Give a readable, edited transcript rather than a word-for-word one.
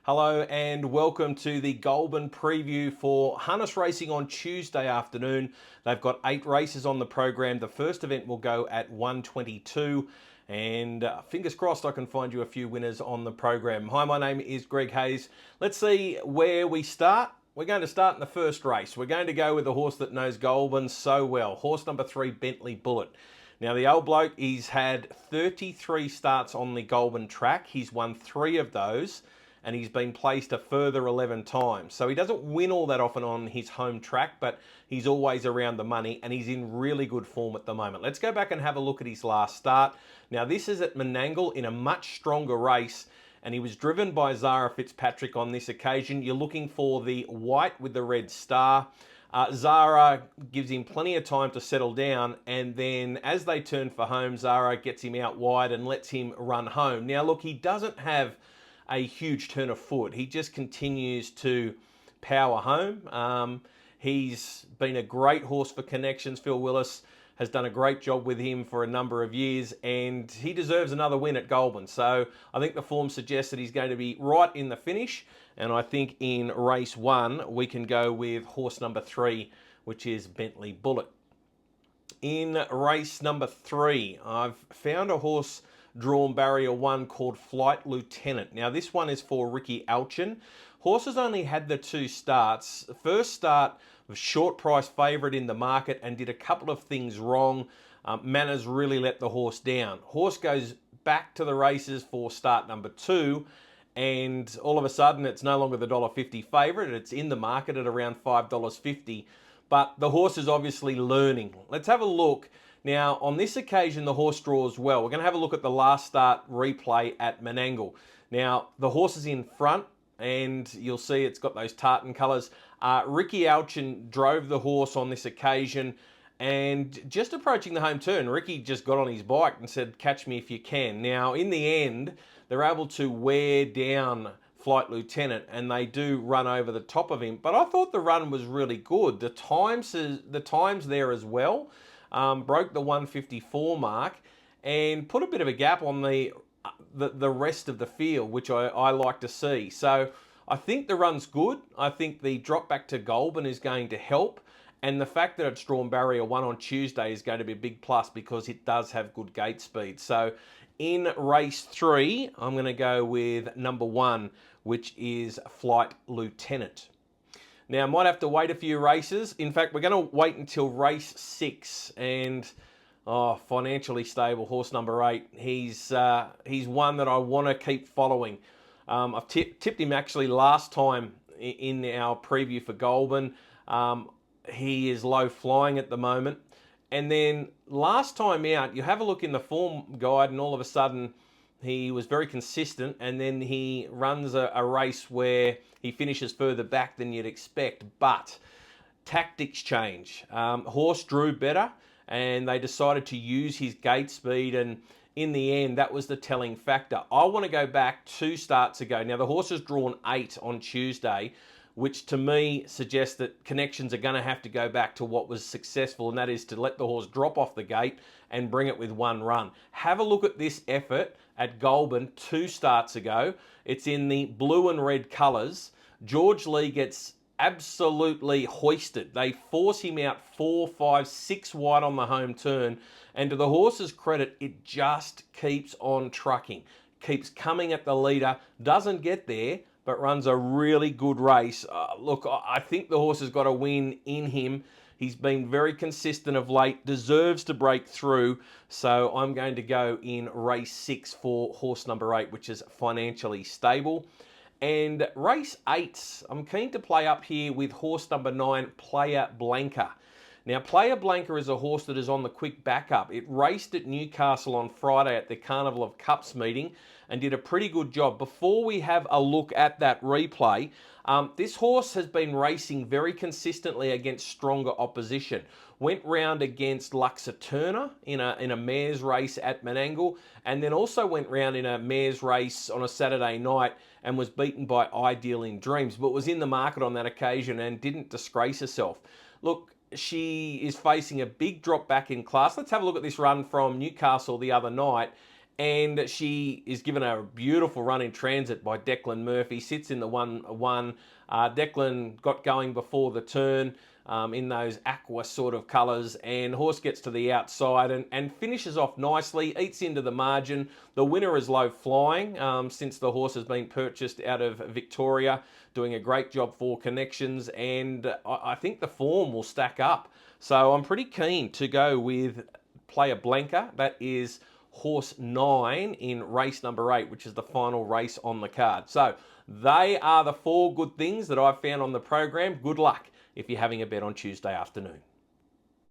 Hello and welcome to the Goulburn preview for harness racing on Tuesday afternoon. They've got 8 races on the program. The first event will go at 1:22 and fingers crossed I can find you a few winners on the program. Hi, my name is Greg Hayes. Let's see where we start. We're going to start in the first race. We're going to go with the horse that knows Goulburn so well, horse number 3, Bentley Bullet. Now, the old bloke, he's had 33 starts on the Goulburn track. He's won 3 of those, and he's been placed a further 11 times. So he doesn't win all that often on his home track, but he's always around the money, and he's in really good form at the moment. Let's go back and have a look at his last start. Now, this is at Menangle in a much stronger race, and he was driven by Zara Fitzpatrick on this occasion. You're looking for the white with the red star. Zara gives him plenty of time to settle down, and then as they turn for home, Zara gets him out wide and lets him run home. Now, look, he doesn't have a huge turn of foot. He just continues to power home. He's been a great horse for connections. Phil Willis has done a great job with him for a number of years, and he deserves another win at Goulburn. So I think the form suggests that he's going to be right in the finish, and I think in race 1 we can go with horse number 3, which is Bentley Bullet. In race number 3, I've found a horse drawn barrier 1 called Flight Lieutenant. Now, this one is for Ricky Alchin. Horse has only had the 2 starts. The first start was short price favourite in the market and did a couple of things wrong. Manners really let the horse down. Horse goes back to the races for start number 2, and all of a sudden it's no longer the $1.50 favourite. It's in the market at around $5.50. But the horse is obviously learning. Let's have a look. Now, on this occasion, the horse draws well. We're going to have a look at the last start replay at Menangle. Now, the horse is in front, and you'll see it's got those tartan colours. Ricky Alchin drove the horse on this occasion, and just approaching the home turn, Ricky just got on his bike and said, "Catch me if you can." Now, in the end, they're able to wear down Flight Lieutenant, and they do run over the top of him. But I thought the run was really good. The times there as well. Broke the 154 mark and put a bit of a gap on the rest of the field, which I like to see. So I think the run's good. I think the drop back to Goulburn is going to help. And the fact that it's drawn barrier 1 on Tuesday is going to be a big plus because it does have good gate speed. So in race 3, I'm going to go with number 1, which is Flight Lieutenant. Now, I might have to wait a few races. In fact, we're going to wait until race 6. And financially stable horse number 8. He's one that I want to keep following. I've tipped him actually last time in our preview for Goulburn. He is low flying at the moment. And then last time out, you have a look in the form guide, and all of a sudden he was very consistent, and then he runs a race where he finishes further back than you'd expect. But tactics change. Horse drew better, and they decided to use his gate speed, and in the end, that was the telling factor. I want to go back 2 starts ago. Now, the horse has drawn 8 on Tuesday, which to me suggests that connections are going to have to go back to what was successful, and that is to let the horse drop off the gate and bring it with 1 run. Have a look at this effort at Goulburn 2 starts ago. It's in the blue and red colours. George Lee gets absolutely hoisted. They force him out 4, 5, 6 wide on the home turn, and to the horse's credit, it just keeps on trucking. Keeps coming at the leader, doesn't get there, but runs a really good race. Look, I think the horse has got a win in him. He's been very consistent of late, deserves to break through. So I'm going to go in race 6 for horse number 8, which is financially stable. And race 8, I'm keen to play up here with horse number 9, Playa Blanca. Now, Playa Blanca is a horse that is on the quick backup. It raced at Newcastle on Friday at the Carnival of Cups meeting and did a pretty good job. Before we have a look at that replay, this horse has been racing very consistently against stronger opposition. Went round against Luxaturna in a mare's race at Menangle, and then also went round in a mare's race on a Saturday night and was beaten by Ideal in Dreams, but was in the market on that occasion and didn't disgrace herself. Look, she is facing a big drop back in class. Let's have a look at this run from Newcastle the other night. and she is given a beautiful run in transit by Declan Murphy. Sits in the 1-1. Declan got going before the turn in those aqua sort of colours, and horse gets to the outside and finishes off nicely, eats into the margin. The winner is low flying since the horse has been purchased out of Victoria, doing a great job for connections, and I think the form will stack up. So I'm pretty keen to go with Player Blanca. That is horse 9 in race number 8, which is the final race on the card. So they are the 4 good things that I've found on the program. Good luck if you're having a bet on Tuesday afternoon.